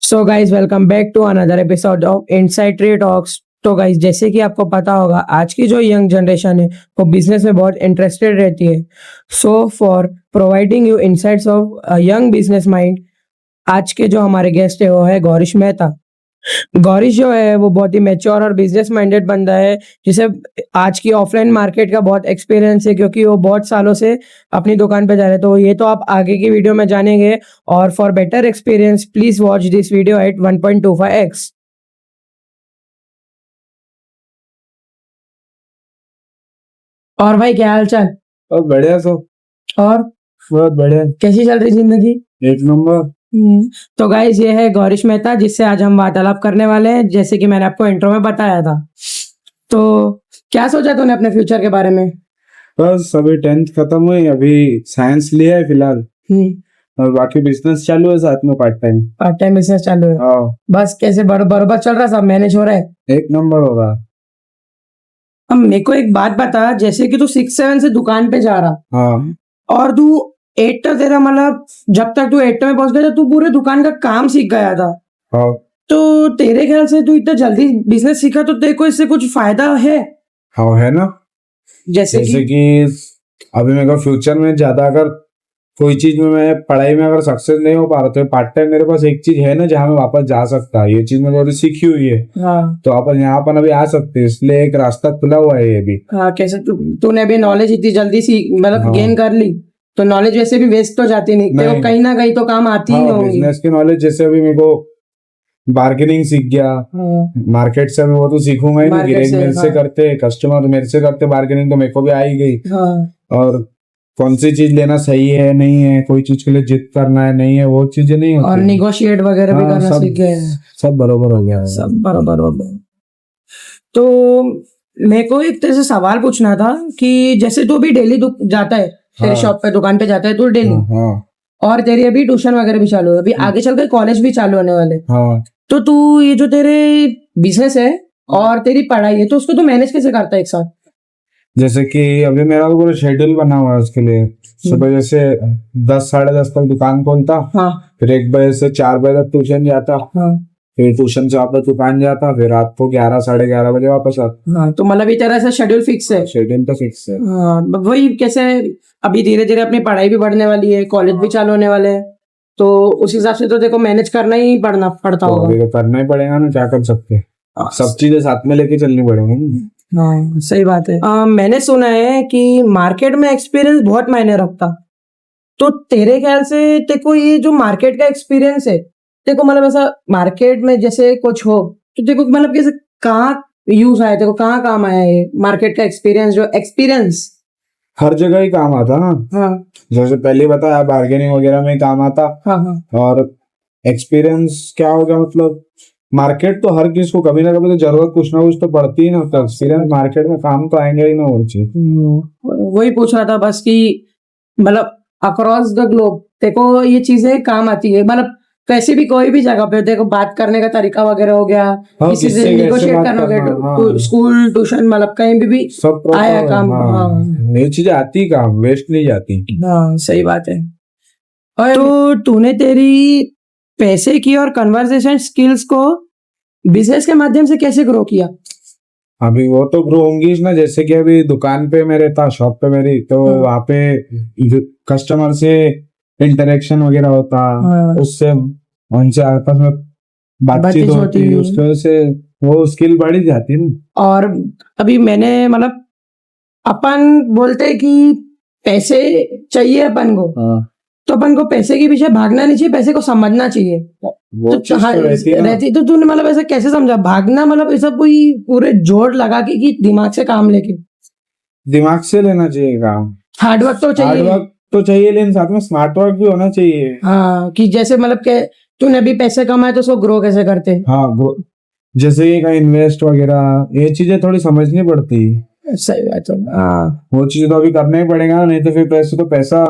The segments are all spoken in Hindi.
So guys welcome back to another episode of inside tree talks. तो गाइज जैसे कि आपको पता होगा आज की जो यंग जनरेशन है वो बिजनेस में बहुत इंटरेस्टेड रहती है। So for providing you insights of young business mind, आज के जो हमारे गेस्ट है वो है गौरीश मेहता। गौरीश जो है वो बहुत ही मैच्योर और बिजनेस माइंडेड बंदा है जिसे आज की ऑफलाइन मार्केट का बहुत एक्सपीरियंस है क्योंकि वो बहुत सालों से अपनी दुकान पे जा रहे हैं। तो ये तो आप आगे की वीडियो में जानेंगे और for better experience please watch this video at 1.25x। और भाई क्या हाल चाल? बहुत बढ़िया सो और बहुत बढ़िया कैसी चल रही जिंदगी? एक नंबर। तो गाइस ये है गौरीश मेहता जिससे आज हम वार्तालाप करने वाले हैं, जैसे कि मैंने आपको इंट्रो में बताया था। तो क्या सोचा तूने अपने फ्यूचर के बारे में? बस अभी 10th खत्म हुई, अभी साइंस लिया है फिलहाल और बाकी बिजनेस चालू है साथ में पार्ट टाइम बिजनेस चालू है। हाँ बस कैसे बरोबर चल रहा, सब मैनेज हो रहा है? एक नंबर होगा। अब मेरे को एक बात बता, जैसे कि तू 6-7 से दुकान पे जा रहा हाँ और तू 8 तक तेरा मतलब जब तक तू 8 में पहुंच गया तू पूरे दुकान का काम सीख गया था। हाँ तो तेरे ख्याल से तू इतना जल्दी बिजनेस सीखा तो तेरे को इससे कुछ फायदा है? हाँ है ना। जैसे जैसे कि कि अभी मेरे को फ्यूचर में ज्यादा अगर कोई चीज में मैं पढ़ाई में अगर सक्सेस नहीं हो पा रहा तो पार्ट टाइम मेरे पास एक चीज है ना जहाँ मैं वापस जा सकता है। ये चीज मैंने थोड़ी सीखी हुई है हाँ तो अपन यहाँ पर अभी आ सकते हैं, इसलिए एक रास्ता खुला हुआ है ये भी। हाँ कैसे तूने अभी नॉलेज इतनी जल्दी सीख मतलब हाँ। गेन कर ली तो नॉलेज वैसे भी वेस्ट तो जाती नहीं, तेरे को नहीं। कहीं ना कहीं तो काम आती ही हाँ होगी। बिजनेस की नॉलेज जैसे अभी मेरे को बार्गेनिंग सीख गया, मार्केट से मैं वो तो सीखूंगा ही नहीं। मार्केट गिराइक से, मेरे से हाँ। करते, कस्टमर मेरे से करते बार्गेनिंग, तो मेरे को भी आ ही गई। हाँ और कौन सी चीज लेना सही है नहीं है, कोई चीज के लिए जिद करना है नहीं है, वो चीजें नहीं और होती। निगोशिएट वगैरह भी हाँ, करना सब सीख गए हैं। सब बरोबर हो गया है। सब बराबर हो गया। तो मेरे को एक तरह से सवाल पूछना था कि जैसे तू अभी डेली जाता है, तेरे हाँ। शॉप पे दुकान पे जाता है तू डेली, हाँ और तेरी अभी ट्यूशन वगैरह भी चालू है, अभी आगे चल के कॉलेज भी चालू होने वाले, हाँ। तो तू ये जो तेरे बिजनेस है और तेरी पढ़ाई है तो उसको तू मैनेज कैसे करता है एक साथ? जैसे कि अभी मेरा पूरा शेड्यूल बना हुआ है उसके लिए। सुबह जैसे 10-10:30 तक दुकान खोलता, हाँ फिर 1 बजे से 4 बजे तक ट्यूशन जाता, हाँ फिर ट्यूशन से वापस दुकान जाता, फिर रात को 11-11:30 बजे वापस आता। हाँ। तो मतलब ये तेरा ऐसा शेड्यूल फिक्स है? शेड्यूल तो फिक्स है। हाँ वही कैसे अभी धीरे धीरे अपनी पढ़ाई भी बढ़ने वाली है, कॉलेज भी चालू होने वाले हैं, तो उस हिसाब से तो देखो मैनेज करना ही पड़ता तो होगा। अभी तो करना ही पड़ेगा ना, क्या कर सकते हैं। हाँ, सब चीजें साथ में लेके चलनी पड़ेगी। हाँ सही बात है। मैंने सुना है कि मार्केट में एक्सपीरियंस बहुत मायने रखता, तो तेरे ख्याल से तेको ये जो मार्केट का एक्सपीरियंस है तेको मतलब ऐसा मार्केट में जैसे कुछ हो तो तेको मतलब कैसे कहाँ यूज आया, तेको कहाँ काम आया ये मार्केट का एक्सपीरियंस? जो एक्सपीरियंस हर जगह ही काम आता ना। हाँ जैसे पहले बताया बार्गेनिंग वगैरह में ही काम आता। हाँ हाँ और एक्सपीरियंस क्या हो गया, मतलब मार्केट तो हर किसी को कभी ना कभी तो जरूरत कुछ ना कुछ तो पड़ती ही ना, तो एक्सपीरियंस मार्केट में काम तो आएंगे ही ना वो चीज। वही पूछ रहा था बस कि मतलब अक्रॉस द ग्लोब देखो ये चीजें काम आती है, मतलब कैसे भी कोई भी जगह पे देखो बात करने का तरीका वगैरह हो गया, हाँ, किसी से किससे कैसे निगोशिएट बात करना हो गया, करना, हाँ। स्कूल ट्यूशन मतलब कहीं भी सब proper, आया काम। हाँ। हाँ ये चीजें आती ही काम, वेस्ट नहीं जाती। हाँ सही बात है। और तो तूने तेरी पैसे की और कन्वर्सेशन स्किल्स को बिजनेस के माध्यम से कैसे ग्रो किया? अभी वो तो ग्रो होंगी ना, जैसे कि अभी दुकान पे मैं रहता, शॉप पे मेरी, तो हाँ। वहाँ पे कस्टमर से इंटरेक्शन वगैरह होता, हाँ। उससे उनसे आपस में बातचीत होती, उसकी वजह से वो स्किल बढ़ी जाती है ना। और अभी मैंने मतलब अपन बोलते हैं कि पैसे चाहिए अपन को, तो अपन को पैसे के पीछे भागना नहीं चाहिए, पैसे को समझना चाहिए। वो तो चीज तो रहती है ना। रहती तो तूने मतलब ऐसा कैसे समझा भागना, मतलब ऐसा कोई पूरे जोर लगा के कि दिमाग से काम लेके? दिमाग से लेना चाहिए काम, हार्डवर्क तो चाहिए। हार्डवर्क तो चाहिए लेकिन साथ में स्मार्ट वर्क भी होना चाहिए। हाँ कि जैसे मतलब के तूने अभी पैसे कमाए तो उसको ग्रो कैसे करते? हाँ वो जैसे कि कहीं इन्वेस्ट वगैरह ये चीजें थोड़ी समझनी पड़ती है। सही बात है। हाँ वो चीज तो अभी करना ही पड़ेगा ना, नहीं तो फिर पैसा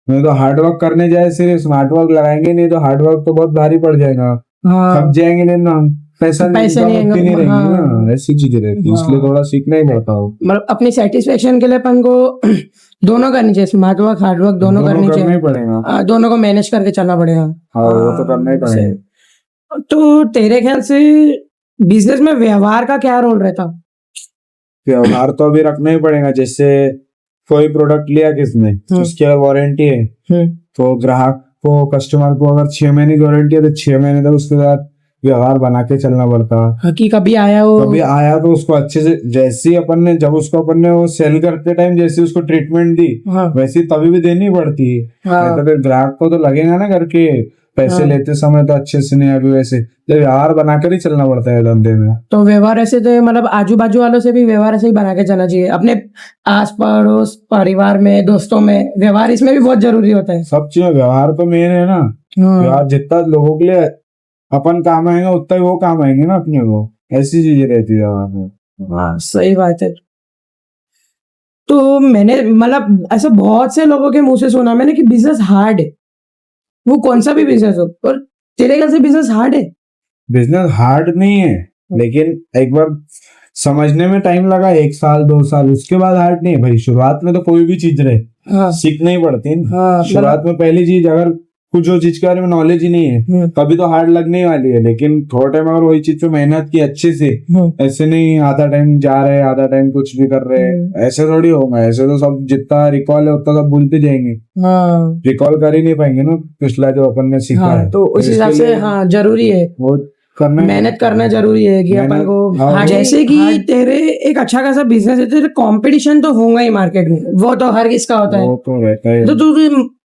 नहीं तो हार्डवर्क करने जाए, सिर्फ स्मार्ट वर्क लगाएंगे नहीं तो हार्डवर्क तो बहुत भारी पड़ जाएगा, हाँ थक जाएंगे नहीं ना, पैसा पैसे नहीं नहीं रहेंगी हाँ। ना, ऐसी चीजें रहती है, इसलिए थोड़ा सीखना ही पड़ता हो। मतलब अपनी सेटिस्फेक्शन के लिए अपन को दोनों करनी चाहिए, स्मार्ट वर्क हार्ड वर्क दोनों करनी करना चाहिए। ही पड़ेगा। दोनों को मैनेज करके चलना पड़ेगा। हाँ वो तो करना ही पड़ेगा। तो तेरे ख्याल से बिजनेस में व्यवहार का क्या रोल रहता? व्यवहार तो अभी रखना ही पड़ेगा। जैसे कोई प्रोडक्ट लिया किसने, उसकी अगर वारंटी है तो ग्राहक को, कस्टमर को अगर 6 महीने की वारंटी है तो 6 महीने तक उसके साथ व्यवहार बना के चलना पड़ता। कि कभी आया हो, कभी आया तो उसको अच्छे से, जैसे ही अपन ने, जब उसको अपन ने वो सेल करते टाइम जैसे उसको ट्रीटमेंट दी, हाँ, वैसे ही तभी भी देनी पड़ती है। हाँ, नहीं तो फिर ग्राहक को तो लगेगा ना करके पैसे हाँ। लेते समय तो अच्छे से नहीं, अभी वैसे जब व्यवहार बनाकर ही चलना पड़ता है धंधे में। तो व्यवहार ऐसे तो मतलब आजू बाजू वालों से भी व्यवहार ऐसे ही बना के चलना चाहिए, अपने आस पड़ोस, परिवार में, दोस्तों में व्यवहार इसमें भी बहुत जरूरी होता है। सब चीज में व्यवहार तो मेन है ना। व्यवहार जितना लोगों के लिए अपन काम आएंगे उतना ही वो काम आएंगे ना अपने को, ऐसी चीजें रहती है व्यवहार में। हाँ, सही बात है। तो मैंने मतलब ऐसा बहुत से लोगों के मुंह से सुना मैंने कि बिजनेस हार्ड है, वो कौन सा भी बिजनेस हो, और तेरे ख्याल से बिजनेस हार्ड है? बिजनेस हार्ड नहीं है, लेकिन एक बार समझने में टाइम लगा, 1 साल 2 साल, उसके बाद हार्ड नहीं है भाई। शुरुआत में तो कोई भी चीज रहे, हाँ, सीखना ही पड़ती है। हाँ, शुरुआत में पहली चीज, अगर कुछ जो चीज के बारे में नॉलेज ही नहीं है कभी तो हार्ड लगने ही वाली है, लेकिन थोड़ा टाइम अगर वही चीज पे मेहनत की अच्छे से, ऐसे नहीं आधा टाइम जा रहे आधा टाइम कुछ भी कर रहे, ऐसे थोड़ी होगा। ऐसे तो सब जितना रिकॉल है उतना सब भूलते जाएंगे, रिकॉल कर ही नहीं पाएंगे ना पिछला जो अपन ने सीखा है। तो उस हिसाब इसके से लिए हाँ जरूरी है, वो करना ही मेहनत करना जरूरी है कि अपन मेहनत, को। हाँ, जैसे कि तेरे एक अच्छा खासा बिजनेस है, तेरे कंपटीशन तो होगा ही मार्केट में, वो तो हर किसका होता है। वो तो रहता है।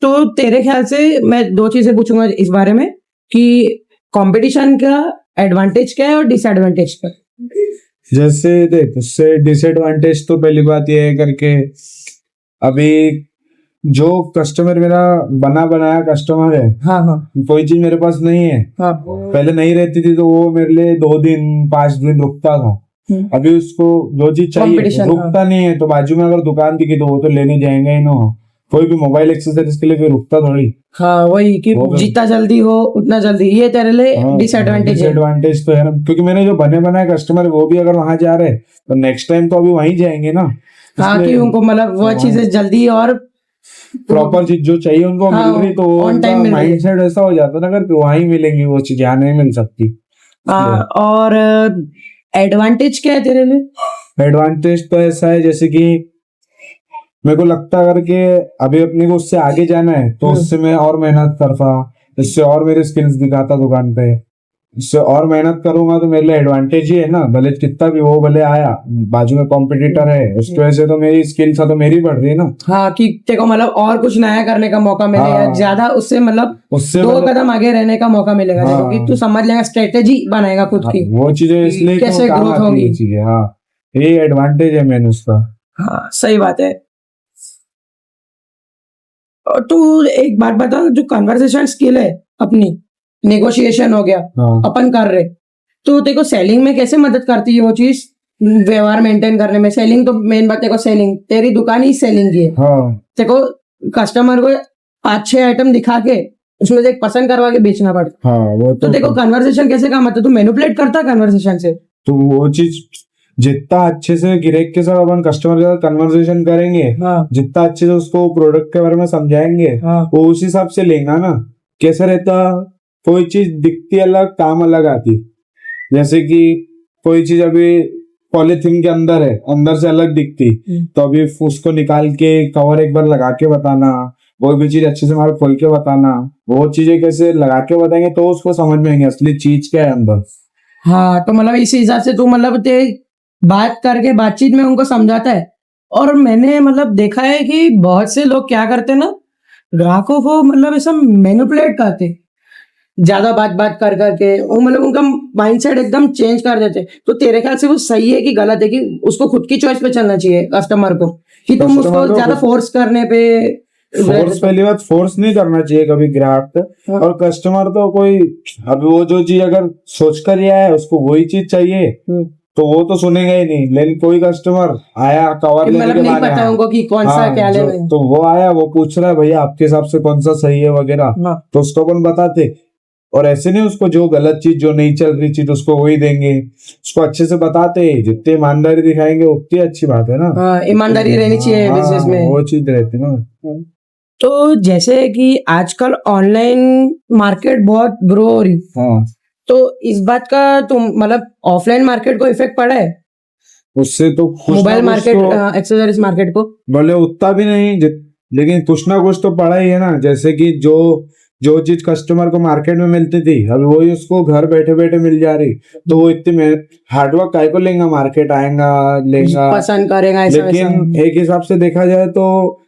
तो तेरे ख्याल से मैं दो चीजें पूछूंगा इस बारे में कि कंपटीशन का एडवांटेज क्या है और डिसएडवांटेज क्या है? जैसे देख, उससे डिसएडवांटेज तो पहली बात ये है करके, अभी जो कस्टमर मेरा बना बनाया कस्टमर है, हाँ, हाँ, कोई चीज मेरे पास नहीं है, हाँ, पहले नहीं रहती थी तो वो मेरे लिए 2 दिन 5 दिन रुकता था। अभी उसको जो चीज चाहिए Competition, रुकता नहीं है, तो बाजू में अगर दुकान दिखी तो वो तो लेने जाएंगे ही ना। कोई भी मोबाइल एक्सेसरीज के लिए कोई रुकता थोड़ी। हाँ, वही कि वो तो- जितना जल्दी हो उतना जल्दी, ये तेरे लिए डिसएडवांटेज है। डिसएडवांटेज तो है ना, क्योंकि मैंने जो बने बनाए कस्टमर वो भी अगर वहां जा रहे हैं तो नेक्स्ट टाइम तो अभी वहीं जाएंगे ना। हाँ, कि इसलिए उनको मतलब वो चीजें जल्दी और प्रॉपर चीज जो चाहिए उनको हाँ, मिल रही, तो on time मिल रही है। माइंडसेट ऐसा हो जाता है ना कि वहीं मिलेंगी वो चीज, यहाँ नहीं मिल सकती। और एडवांटेज क्या है तेरे लिए? एडवांटेज तो ऐसा है जैसे कि मेरे को लगता है अगर कि अभी अपने को उससे आगे जाना है तो उससे मैं और मेहनत करता, इससे और मेरे स्किल्स दिखाता दुकान पे, इससे और मेहनत करूंगा तो मेरे लिए एडवांटेज ही है ना। भले कितना भी वो भले आया बाजू में कॉम्पिटिटर है, उसकी वजह से तो मेरी स्किल्स तो मेरी बढ़ रही है ना। हाँ, कि तेरे को मतलब और कुछ नया करने का मौका मिलेगा, हाँ, ज्यादा उससे मतलब उससे दो मतलब- कदम आगे रहने का मौका मिलेगा तेरे को, कि तू समझ लेगा, स्ट्रेटेजी बनाएगा खुद की, वो चीजें इसलिए तो कैसे काम ग्रोथ आती है होगी। ये चीजें। हाँ, ये एडवांटेज है मैंने उसका। हाँ, सही बात है। और तू एक बात बता, जो कन्वर्सेशन स्किल है अपनी, नेगोशिएशन हो गया, हाँ, अपन कर रहे, तो तेरे को सेलिंग में कैसे मदद करती है वो चीज, व्यवहार मेंटेन करने में? सेलिंग तो मेन बात, तेरे को सेलिंग, तेरी दुकान ही सेलिंग की है, हाँ, तेरे को कस्टमर को 5-6 आइटम दिखा के उसमें से एक पसंद करवा के बेचना पड़ता। हाँ, वो तो तो तेरे को कन्वर्सेशन कैसे काम आता है? तू मैनिपुलेट करता कन्वर्सेशन से? तो वो चीज जितना अच्छे से ग्राहक के साथ अपन कस्टमर के साथ कन्वर्सेशन करेंगे, हाँ, जितना अच्छे से उसको प्रोडक्ट के बारे में समझाएंगे, हाँ, वो उस हिसाब से लेगा ना। कैसा रहता, कोई चीज दिखती अलग काम अलग आती। जैसे कि कोई चीज अभी पॉलिथीन के अंदर है, अंदर से अलग दिखती, तो अभी उसको निकाल के कवर एक बार लगा के बताना, वो भी चीज अच्छे से हमारे खोल के बताना, वो चीजें कैसे लगा के बताएंगे तो उसको समझ में आएंगे असली चीज क्या है अंदर। हाँ, तो मतलब इसी हिसाब से तू मतलब ते बात करके बातचीत में उनको समझाता है। और मैंने मतलब देखा है कि बहुत से लोग क्या करते हैं ना, ग्राहकों को मतलब ऐसा मैनिपुलेट करते, ज्यादा बात कर करके वो मतलब उनका माइंडसेट एकदम चेंज कर देते। तो तेरे ख्याल से वो सही है कि गलत है, कि उसको खुद की चॉइस पे चलना चाहिए कस्टमर को, कि तुम कस्टमर उसको को ज्यादा फोर्स करने पे? फोर्स, पहली बात फोर्स नहीं करना चाहिए कभी ग्राहक पे। हाँ। और कस्टमर तो कोई, अब वो जो चीज अगर सोच कर ही आया है उसको वही चीज चाहिए तो वो तो सुनेगा ही नहीं। लेकिन कोई कस्टमर आया कवर लेने मतलब के नहीं बाद पता उनको कि कौन सा क्या लेना है। तो वो आया, वो पूछ रहा है भैया आपके हिसाब से कौन सा सही है वगैरह, हाँ, तो उसको अपन बताते। और ऐसे नहीं उसको जो गलत चीज जो नहीं चल रही चीज उसको वही देंगे, उसको अच्छे से बताते। जितनी ईमानदारी दिखाएंगे उतनी अच्छी बात है ना। हाँ, ईमानदारी रहनी चाहिए हाँ, बिजनेस में। वो चीज रहती ना। तो जैसे कि आजकल ऑनलाइन मार्केट बहुत ग्रो हो रही, हाँ, तो इस बात का तुम मतलब ऑफलाइन मार्केट को इफेक्ट पड़ा है, उससे तो कुछ ना मोबाइल कुछ मार्केट तो एक्सेसरीज मार्केट को? भले उतना भी नहीं लेकिन कुछ ना कुछ तो पड़ा ही है ना। जैसे कि जो जो चीज कस्टमर को मार्केट में मिलती थी अभी वही उसको घर बैठे बैठे मिल जा रही। तो वो इतनी हार्डवर्क काय को लेगा, मार्केट आएगा लेगा। पसंद करेगा ऐसा वैसा। लेकिन एक हिसाब से देखा जाए तो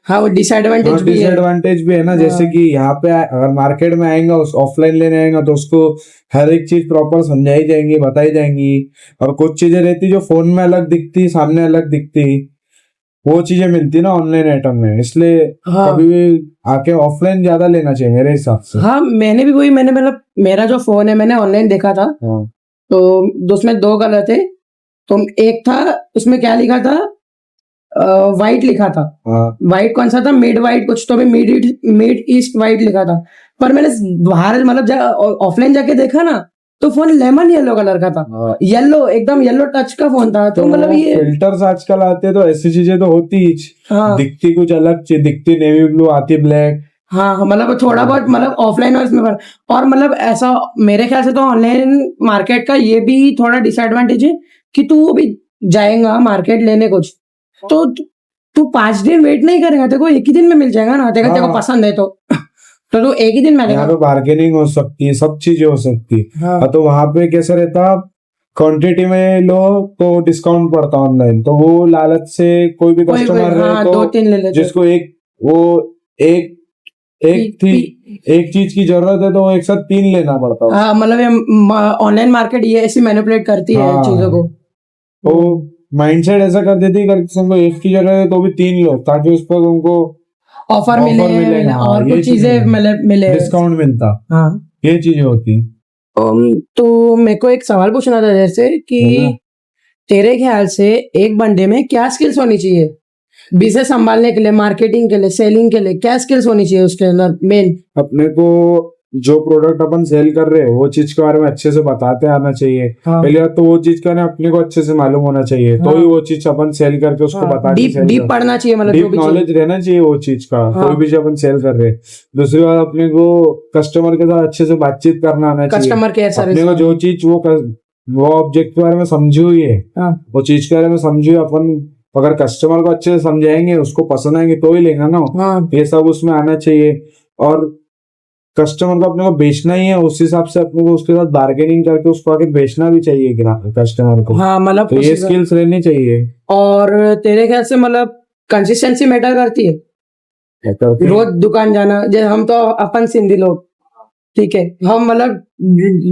हाँ, वो डिसएडवांटेज भी है। डिसएडवांटेज भी है ना। जैसे हाँ। कि यहाँ पे अगर मार्केट में आएगा, उस ऑफलाइन लेने आएगा तो उसको हर एक चीज प्रॉपर समझाई जाएंगी, बताई जाएंगी। और कुछ चीजें रहती जो फोन में अलग दिखती, सामने अलग दिखती, वो चीजें मिलती ना ऑनलाइन आइटम में। इसलिए हाँ। कभी भी आके ऑफलाइन ज्यादा लेना चाहिए मेरे हिसाब से। हाँ, मैंने भी वही, मैंने मतलब मेरा जो फोन है मैंने ऑनलाइन देखा था। हाँ तो उसमें दो कलर थे। तो एक था, उसमें क्या लिखा था, वाइट लिखा था। हाँ वाइट कौन सा था, मिड वाइट कुछ तो भी, मिड ईस्ट वाइट लिखा था। पर मैंने बाहर मतलब ऑफलाइन जाके देखा ना, तो फोन लेमन येलो कलर का था। हाँ। येलो, एकदम येलो टच का फोन था। तो मतलब ये फिल्टर्स आजकल आते हैं तो ऐसी चीजें तो होती ही। हाँ दिखती कुछ अलग चीज दिखती, नेवी ब्लू आती, ब्लैक। हाँ, मतलब थोड़ा बहुत मतलब ऑफलाइन और इसमें फर्क। और मतलब ऐसा मेरे ख्याल से तो ऑनलाइन मार्केट का ये भी थोड़ा डिसएडवांटेज है कि तू अभी जाएगा मार्केट लेने कुछ, तो तू 5 दिन वेट नहीं करेगा, तेरे को एक ही दिन में मिल जाएगा ना। तेरे को हाँ। पसंद है तो तू एक ही दिन में यहाँ लेगा। पे बार्गेनिंग हो सकती है, सब चीजें हो सकती है। हाँ। तो वहां पे कैसा रहता, क्वांटिटी में लो तो डिस्काउंट पड़ता ऑनलाइन। तो वो लालच से कोई भी कोई कस्टमर रहे हाँ, तो 2-3 ले लेते। जिसको एक एक थी एक चीज की जरूरत है तो वो एक साथ 3 लेना पड़ता है। हाँ, मतलब ऑनलाइन मार्केट ये ऐसी मैनिपुलेट करती है हाँ। चीजों को। तो माइंडसेट ऐसा कर देती है कि तुमको एक की जरूरत है तो भी 3 लो, ताकि उस पर तुमको ऑफर मिले मिलेगा। और ये कुछ चीजें मतलब मिले, डिस्काउंट मिलता। हाँ। ये चीजें होती। तो मेरे को एक सवाल पूछना था, जैसे कि बोलो। तेरे ख्याल से एक बंदे में क्या स्किल्स होनी चाहिए बिजनेस संभालने के लिए, मार्केटिंग के लिए, सेलिंग के लिए? क्या स्किल्स होनी चाहिए उसके अंदर मेन? अपने को जो प्रोडक्ट अपन सेल कर रहे हैं वो चीज के बारे में अच्छे से बताते आना चाहिए। हाँ। पहले बात तो वो चीज का ना अपने को अच्छे से मालूम होना चाहिए। तो हाँ। ही वो चीज अपन सेल करके उसको हाँ, बता के डीप सेल डीप पढ़ना चाहिए, मतलब जो डीप भी चीज। नॉलेज रहना चाहिए वो चीज का। हाँ। कोई भी जो अपन सेल कर रहे हैं। दूसरी बात, अपने को कस्टमर के साथ अच्छे से बातचीत करना आना चाहिए। Customer care service. अपने को जो चीज वो ऑब्जेक्ट के बारे में समझी हुई है, हाँ। वो चीज के बारे में समझी हुई अपन अगर कस्टमर को अच्छे से समझाएंगे, उसको पसंद आएंगे तो ही लेगा ना। हाँ। ये सब उसमें आना चाहिए। और कस्टमर को अपने को बेचना ही है, उस हिसाब से अपने को उसके साथ बार्गेनिंग करके उसको आगे बेचना भी चाहिए कस्टमर को। हाँ, मतलब तो ये स्किल्स रहनी चाहिए। और तेरे ख्याल से मतलब कंसिस्टेंसी मैटर करती है? रोज दुकान जाना, जैसे हम तो अपन सिंधी लोग, ठीक है, हम मतलब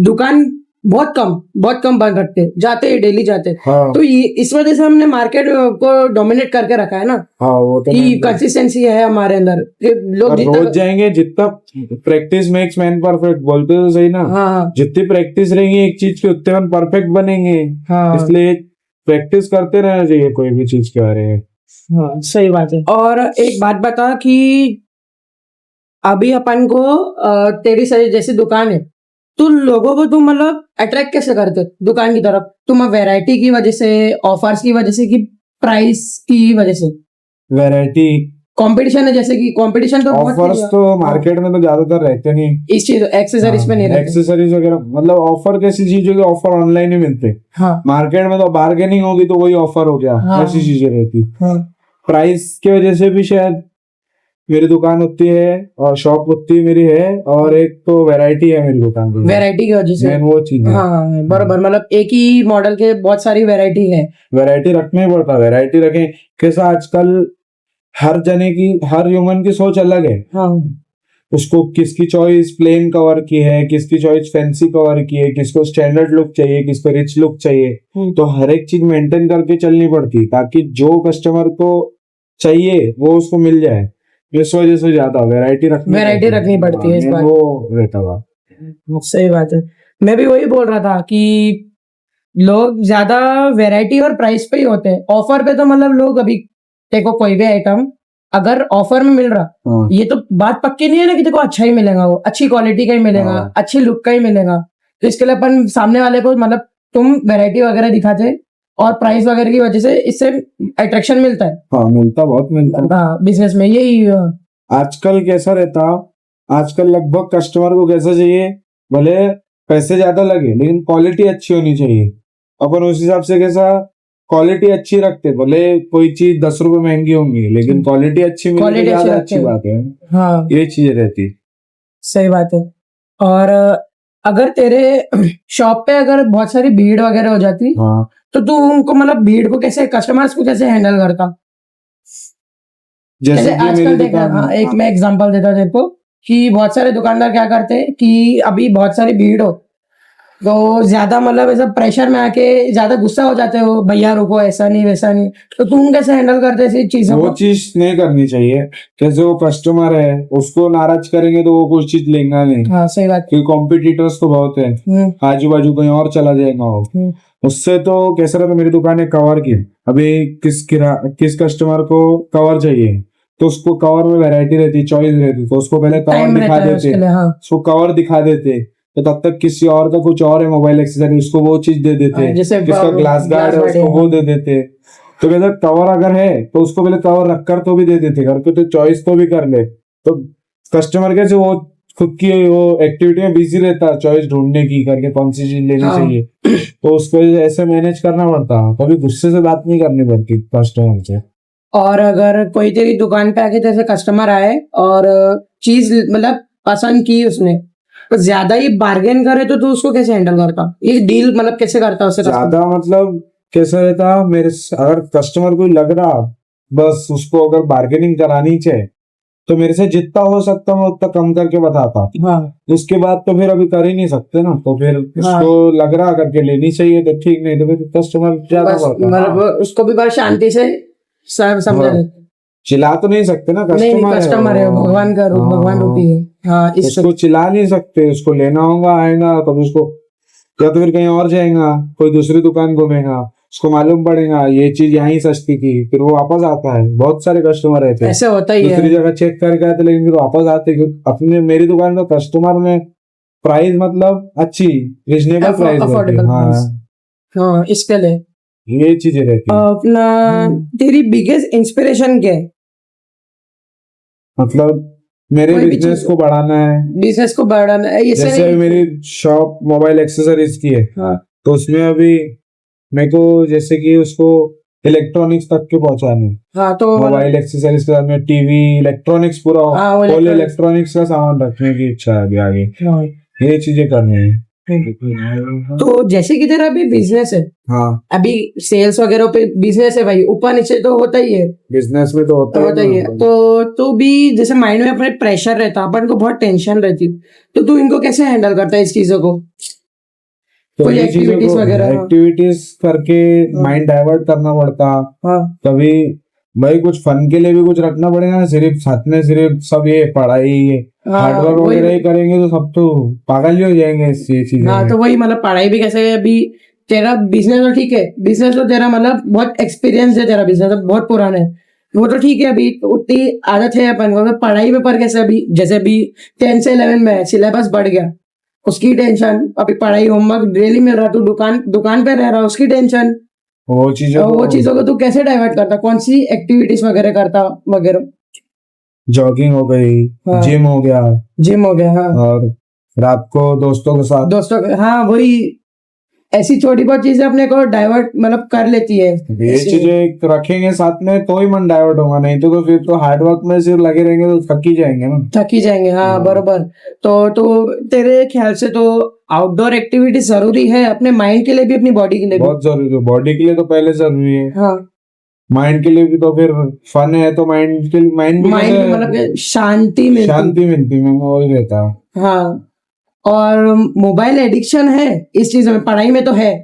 दुकान बहुत कम बंद रखते, जाते हैं, डेली जाते हैं। हाँ तो ये इस वजह से हमने मार्केट को डोमिनेट करके रखा है ना, हाँ, वो तो कि कंसिस्टेंसी है हमारे अंदर कि लोग और जितना रोज जाएंगे, जितना प्रैक्टिस मेक्स मैन परफेक्ट बोलते तो सही ना। हाँ जितनी प्रैक्टिस रहेगी एक चीज की उतने हम परफेक्ट बनेंगे। हाँ इसलिए प्रैक्टिस करते रहना चाहिए कोई भी चीज के बारे में। हाँ, सही बात है। और एक बात बता कि अभी अपन को तेरी सारी जैसी दुकान है, तो लोगों को तुम मतलब अट्रैक्ट कैसे करते दुकान की तरफ? तुम वैरायटी की वजह से, ऑफर्स की वजह से, कि प्राइस की वजह से? वैरायटी, कंपटीशन है, जैसे कि कंपटीशन तो बहुत ऑफर्स तो मार्केट में तो ज्यादातर रहते नहीं। इस चीज एक्सेसरीज पे नहीं रहते। एक्सेसरीज वगैरह मतलब ऑफर कैसी चीज होगी, ऑफर ऑनलाइन ही मिलते। हाँ मार्केट में तो बार्गेनिंग होगी तो वही ऑफर हो गया। हाँ। ऐसी चीजें रहती। हाँ प्राइस की वजह से भी शायद मेरी दुकान होती है और शॉप होती मेरी है। और एक तो वैरायटी है मेरी दुकान की, वैरायटी की वजह से। मेन वो चीज है। हाँ बराबर, मतलब एक ही मॉडल के बहुत सारी वैरायटी है। वैरायटी रखना ही पड़ता, वैरायटी रखें। कैसा आजकल हर जने की, हर ह्यूमन की सोच अलग है। हाँ उसको किसकी चॉइस प्लेन कवर की है, किसकी चॉइस फैंसी कवर की है, किसको स्टैंडर्ड लुक चाहिए, किसको रिच लुक चाहिए। तो हर एक चीज मेंटेन करके चलनी पड़ती ताकि जो कस्टमर को चाहिए वो उसको मिल जाए। इस वजह से ज्यादा वैरायटी रखनी पड़ती है इस बात। वो रहता था। सही बात है। मैं भी वही बोल रहा था कि लोग ज्यादा वैरायटी और प्राइस पे ही होते हैं। ऑफर पे तो मतलब लोग अभी देखो, कोई भी आइटम अगर ऑफर में मिल रहा, हाँ। ये तो बात पक्की नहीं है ना कि देखो अच्छा ही मिलेगा, वो अच्छी क्वालिटी का ही मिलेगा, हाँ। अच्छी लुक का ही मिलेगा। तो इसके लिए अपन सामने वाले को मतलब तुम वैरायटी वगैरह दिखाते और प्राइस वगैरह की वजह से इससे अट्रैक्शन मिलता है। हाँ मिलता, बहुत मिलता। हाँ, बिजनेस में यही आजकल कैसा रहता, आजकल लगभग कस्टमर को कैसा चाहिए, भले पैसे ज्यादा लगे लेकिन क्वालिटी अच्छी होनी चाहिए। अपन उस हिसाब से कैसा क्वालिटी अच्छी रखते, भले कोई चीज 10 रुपए महंगी होंगी लेकिन क्वालिटी अच्छी मिले तो क्वालिटी अच्छी ज्यादा रखते अच्छी हैं। बात है। हाँ ये चीजें रहती। सही बात है। और अगर तेरे शॉप पे अगर बहुत सारी भीड़ वगैरह हो जाती हाँ तो तू उनको मतलब भीड़ को कैसे, कस्टमर्स को कैसे हैंडल करता? जैसे जैसे कि मेरी आजकल देखा, दुकान हाँ एक हाँ, मैं एग्जांपल देता हूँ तेरे को कि बहुत सारे दुकानदार क्या करते हैं कि अभी बहुत सारी भीड़ हो तो ज्यादा मतलब ऐसा प्रेशर में आके ज्यादा गुस्सा हो जाते हो, भैया रुको ऐसा नहीं वैसा नहीं, तो तुम कैसे हैंडल करते ऐसी चीजों वो को? चीज नहीं करनी चाहिए। जैसे वो कस्टमर है उसको नाराज करेंगे तो वो कुछ चीज लेगा नहीं, हाँ सही बात। क्योंकि कॉम्पिटिटर्स तो बहुत है, आजू बाजू कहीं और चला जाएगा वो। उससे तो कैसा रहता, मेरी दुकान है कवर की, अभी किस कस्टमर को कवर चाहिए तो उसको कवर में वैरायटी रहती, चॉइस रहती, तो उसको पहले कवर टाइम दिखा रहता है उसके देते, लिए। हाँ उसको कवर दिखा देते, तो तब तक किसी और का कुछ और है मोबाइल एक्सेसरी उसको वो चीज दे देते, जैसे किसका ग्लास गार्ड है उसको वो दे देते। तो कहते कवर अगर है तो उसको पहले कवर रखकर तो भी दे देते, घर पे तो चॉइस तो भी कर ले। तो कस्टमर कैसे वो खुद की वो एक्टिविटी में बिजी रहता है, चॉइस ढूंढने की करके कौन सी चीज लेनी हाँ। चाहिए, तो उसको ऐसे मैनेज करना पड़ता। कभी गुस्से से बात नहीं करनी पड़ती कस्टमर से। और अगर कोई तेरी दुकान पे आके जैसे कस्टमर आए और चीज मतलब पसंद की उसने तो ज्यादा ही बार्गेन करे तो तू उसको कैसे हैंडल करता? ये डील मतलब कैसे करता उससे customer? ज्यादा मतलब कैसा रहता, अगर कस्टमर को लग रहा बस उसको अगर बार्गेनिंग करानी चाहिए तो मेरे से जितना हो सकता मैं उतना कम करके बताता। हाँ उसके बाद तो फिर अभी कर ही नहीं सकते ना, तो फिर उसको लग रहा करके लेनी चाहिए तो ठीक, नहीं तो फिर कस्टमर ज्यादा बस पड़ता। मतलब उसको भी बस शांति से सब समझा हाँ। देते। चिल्ला तो नहीं सकते ना, नहीं नहीं कस्टमर है कस्टमर है, वो। भगवान का रूप, भगवान रूप ही है। हाँ इस उसको चिल्ला नहीं सकते, उसको लेना होगा आएगा तब उसको, या तो फिर कहीं और जाएगा कोई दूसरी दुकान घूमेगा, उसको मालूम पड़ेगा ये चीज यहाँ ही सस्ती थी, फिर वो वापस आता है। बहुत सारे कस्टमर रहते हैं ऐसे होता ही दूसरी है। जगह चेक करके आते लेकिन फिर वापस आते, क्योंकि अपने मेरी दुकान का कस्टमर में प्राइस मतलब अच्छी रिजनेबल प्राइस रहती अफोर्डेबल है। हाँ हाँ इसके लिए ये चीजें रहती है। अपना तेरी बिगेस्ट इंस्पिरेशन क्या है? मतलब मेरे कोई भी बिजनेस चीज को बढ़ाना है, बिजनेस को बढ़ाना है ऐसे जैसे नहीं। मेरी शॉप मोबाइल एक्सेसरीज की है, हाँ तो उसमें अभी मेरे को जैसे कि उसको इलेक्ट्रॉनिक्स तक के पहुंचाने, हाँ तो मोबाइल एक्सेसरीज के साथ में टीवी इलेक्ट्रॉनिक्स पूरा हाँ वो फुल इलेक्ट्रॉनिक्स का सामान रखने की इच्छा है अभी आगे, हाँ। ये चीजें करनी है। तो जैसे कि तेरा अभी बिजनेस है, हाँ अभी सेल्स वगैरह पे बिजनेस है भाई, ऊपर नीचे तो होता ही है, बिजनेस में तो होता होता ही है। है। तो भी जैसे माइंड में अपने प्रेशर रहता, अपन को बहुत टेंशन रहती, तो तू इनको कैसे हैंडल करता है इस चीजों को? तो कोई ये चीजों एक्टिविटीज को वगैरह? हाँ एक्टिविटीज करके माइंड डाइवर्ट करना पड़ता। हाँ कभी भाई कुछ फन के लिए भी कुछ रखना पड़ेगा ना, सिर्फ साथ में सिर्फ सब ये पढ़ाई हार्डवर्क वही। वगैरह ही करेंगे तो सब तो पागल ही हो जाएंगे इस ये चीजें हाँ में। तो वही मतलब पढ़ाई भी कैसे है अभी? तेरा बिजनेस तो ठीक है, बिजनेस तो तेरा मतलब बहुत एक्सपीरियंस है, तेरा बिजनेस बहुत पुराना है, वो तो ठीक है, अभी तो उतनी आदत है अपन को। पढ़ाई में पर कैसे अभी जैसे अभी 10 से 11 में सिलेबस बढ़ गया, उसकी टेंशन, अभी पढ़ाई होमवर्क डेली मिल रहा, तू दुकान दुकान पे रह रहा, उसकी टेंशन। वो चीजें और वो तो चीजों को तू कैसे डाइवर्ट करता, कौन सी एक्टिविटीज वगैरह करता वगैरह? जॉगिंग हो गई, हाँ जिम हो गया, जिम हो गया, हाँ और रात को दोस्तों के साथ दोस्तों हाँ वही, ऐसी छोटी बहुत चीजें अपने को डाइवर्ट मतलब कर लेती है। ये चीजें रखेंगे साथ में तो ही मन डाइवर्ट होगा, नहीं तो फिर तो हार्डवर्क में सिर्फ लगे रहेंगे तो थक ही जाएंगे ना। थक ही जाएंगे हाँ बरोबर। तो तेरे ख्याल से तो आउटडोर एक्टिविटी जरूरी है अपने माइंड के लिए भी, अपनी बॉडी के लिए भी? बहुत जरूरी है, बॉडी के लिए तो पहले जरूरी है, हाँ माइंड के लिए भी तो फिर फन है तो माइंड भी माइंड कैसे मतलब कि शांति मिलती। शांति मिलती है, वही रहता है। हाँ और मोबाइल एडिक्शन है इस चीज में, पढ़ाई में तो है,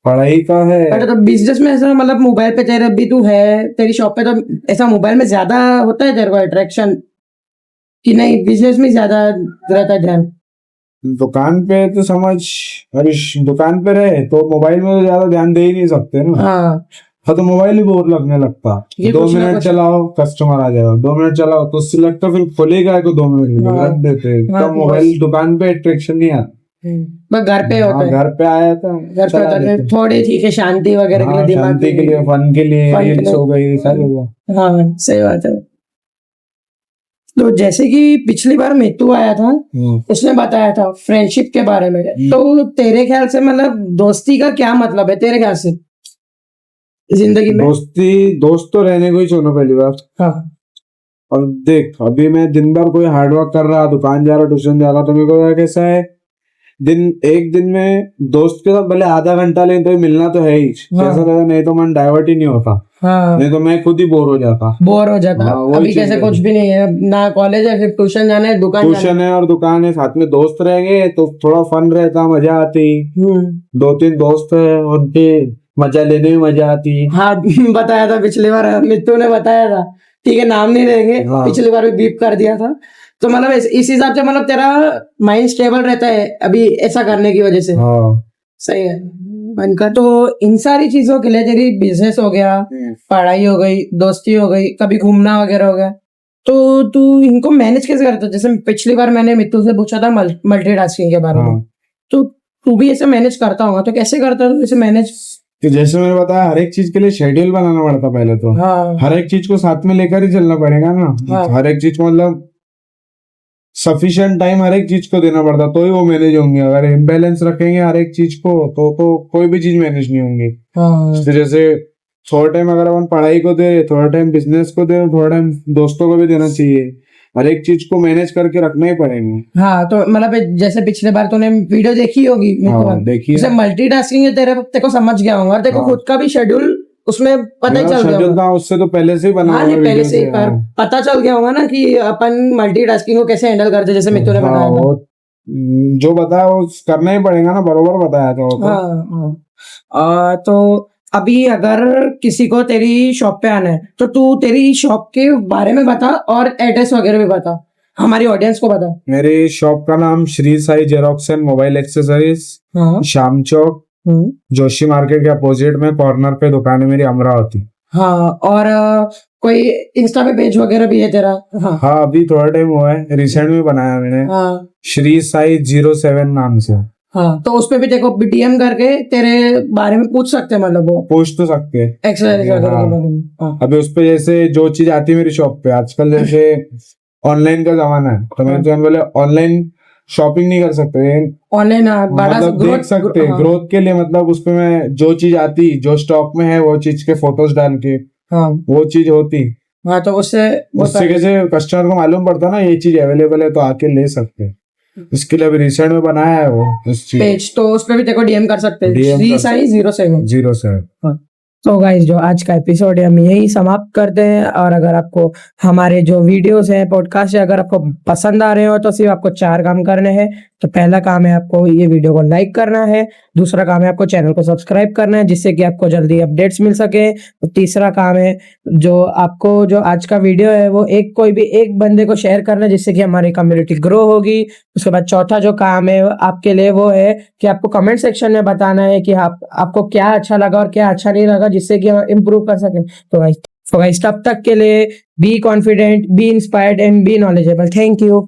पढ़ाई का है, बट तो बिजनेस में ऐसा मतलब मोबाइल पे तेरे अभी तू है तेरी शॉप पे, तो ऐसा मोबाइल में ज्यादा होता है तेरे को अट्रैक्शन कि नहीं बिजनेस में ज्यादा रहता है ध्यान? दुकान पे तो समझ, अभी दुकान पे रहे तो मोबाइल में तो ज्यादा ध्यान दे ही नहीं सकते ना। हाँ हाँ तो मोबाइल ही बोर लगने लगता, ये 2 कुछ ना मिनट कुछ- चलाओ कस्टमर आ जाएगा, 2 मिनट चलाओ तो उससे लगता फिर खुलेगा को 2 मिनट में हाँ। रख देते, हाँ, तब मोबाइल दुकान पे अट्रैक्शन नहीं आता। बस घर पे होता हाँ है, घर पे आया था घर पे चला होता है देते। थोड़ी ठीक है, शांति वगैरह के लिए, हाँ दिमाग शांति के लिए, फन के लिए, फन के रील्स लिए। हो गई, सारी हो गया। हाँ सही बात है। तो जैसे कि पिछली बार मित्तू आया था, उसने बताया था फ्रेंडशिप के बारे में, तो तेरे ख्याल से मतलब दोस्ती का क्या मतलब है तेरे ख्याल से जिंदगी में? दोस्त तो रहने को ही चुनो पहली बार। हाँ और देख, अभी मैं दिन भर कोई हार्डवर्क कर रहा, दुकान जा रहा, ट्यूशन जा रहा, तो मेरे को कैसा है, एक दिन में दोस्त के साथ भले आधा घंटा लें तो मिलना तो है ही। हाँ। कैसा लगा, नहीं तो मन डाइवर्ट ही नहीं होता, हाँ नहीं तो मैं खुद ही बोर हो जाता। हाँ, वही अभी चीज कैसे है। कुछ भी नहीं है ना, कॉलेज है, फिर ट्यूशन जाना है, दुकान जाना ट्यूशन है और दुकान है, साथ में दोस्त रहेंगे तो थोड़ा फन रहता, मजा आती। है। 2-3 दोस्त है, उनके मजा लेने में मजा आती। हाँ बताया था पिछली बार, मित्तू ने बताया था, ठीक है नाम नहीं लेंगे, हाँ। पिछली बार भी बीप कर दिया था। तो मतलब इस हिसाब से मतलब तेरा माइंड स्टेबल रहता है अभी ऐसा करने की वजह से। हाँ सही है बनकर। तो इन सारी चीजों के लिए तेरी बिजनेस हो गया, पढ़ाई हो गई, दोस्ती हो गई, कभी घूमना वगैरह हो गया, तो तू इनको मैनेज कैसे करता है? जैसे पिछली बार मैंने मित्तू से पूछा था मल्टीटास्किंग के बारे में, हाँ। तो तू भी ऐसे मैनेज करता होगा, तो कैसे करता है तू इसे मैनेज? तो जैसे मैंने बताया, हर एक चीज के लिए शेड्यूल बनाना पड़ता पहले तो। हाँ हर एक चीज को साथ में लेकर ही चलना पड़ेगा ना। हाँ। हर एक चीज को मतलब सफिशिएंट टाइम हर एक चीज को देना पड़ता, तो ही वो मैनेज होंगे। अगर इम्बैलेंस रखेंगे हर एक चीज को तो कोई भी चीज मैनेज नहीं होंगी। हाँ तो जैसे थोड़ा टाइम अगर अपन पढ़ाई को दे, थोड़ा टाइम बिजनेस को दे, थोड़ा टाइम दोस्तों को भी देना चाहिए। हर एक चीज को मैनेज करके रखना ही पड़ेगा। हाँ। तो मतलब जैसे पिछले बार तूने वीडियो देखी होगी, हाँ, देखिए। जैसे मल्टीटास्किंग है तेरे को समझ गया होगा, और तेरे को हाँ। खुद का भी शेड्यूल उसमें पता मेरा चल गया शेड्यूल होगा। था उससे तो पहले से ही बना हाँ हुआ नहीं, है पहले वीडियो से ही से। पर हाँ। पता चल गया होगा ना कि अपन मल्टीटास्किंग को कैसे हैंडल करते हैं, जैसे मित्तू ने हाँ, बताया था। वो जो बताया वो करना ही पड़ेगा ना, बरोबर बताया था वो तो। हाँ हाँ। तो अभी अगर किसी को तेरी शॉप पे आना है, तो तू तेरी शॉप के बारे में बता और एड्रेस वगैरह भी बता, हमारी ऑडियंस को बता। मेरी शॉप का नाम Shri Sai xerox and mobile accessories, हाँ शाम चौक, जोशी मार्केट के अपोजिट में कॉर्नर पे दुकान है मेरी, अमरावती। हाँ। और कोई इंस्टा पे पेज वगैरह भी है तेरा? हाँ हाँ, अभी थोड़ा टाइम हुआ है, रिसेंट में बनाया मैंने। हाँ श्री साई 07 नाम से। हाँ। तो उस पे भी देखो, डीएम करके तेरे बारे में पूछ सकते हैं, मतलब वो पूछ तो सकते हैं। एक्सरसाइज वगैरह के हाँ। बारे में। हाँ अभी उस पे जैसे जो चीज आती है मेरी शॉप पे, आजकल जैसे ऑनलाइन का जमाना है, तो मैं तो बोले ऑनलाइन शॉपिंग नहीं कर सकते, ऑनलाइन बड़ा मतलब ग्रोथ देख सकते हैं हाँ ग्रोथ के लिए। मतलब उसपे मैं जो चीज आती, जो स्टॉक में है, वो चीज के फोटोज डाल के हाँ वो चीज होती। हाँ। तो उससे उससे कैसे कस्टमर को मालूम पड़ता ना ये चीज अवेलेबल है, तो आके ले सकते हैं। इसके लिए अभी रिसेंट में बनाया है वो इस चीज पेज, तो उस पे भी देखो डीएम कर सकते हैं, DM श्री कर साई 07। 07। तो गाइस, जो आज का एपिसोड है हम यही समाप्त करते हैं। और अगर आपको हमारे जो वीडियोस हैं, पॉडकास्ट है, अगर आपको पसंद आ रहे हो, तो सिर्फ आपको 4 काम करने हैं। तो पहला काम है आपको ये वीडियो को लाइक करना है, दूसरा काम है आपको चैनल को सब्सक्राइब करना है जिससे कि आपको जल्दी अपडेट्स मिल सके, और तीसरा काम है जो आपको जो आज का वीडियो है वो कोई भी एक बंदे को शेयर करना है जिससे कि हमारी कम्युनिटी ग्रो होगी। उसके बाद चौथा जो काम है आपके लिए वो है कि आपको कमेंट सेक्शन में बताना है कि आपको क्या अच्छा लगा और क्या अच्छा नहीं लगा, जिससे कि हम इम्प्रूव कर सकें। तो गाइस तब तक के लिए be confident, be inspired and be knowledgeable. Thank you.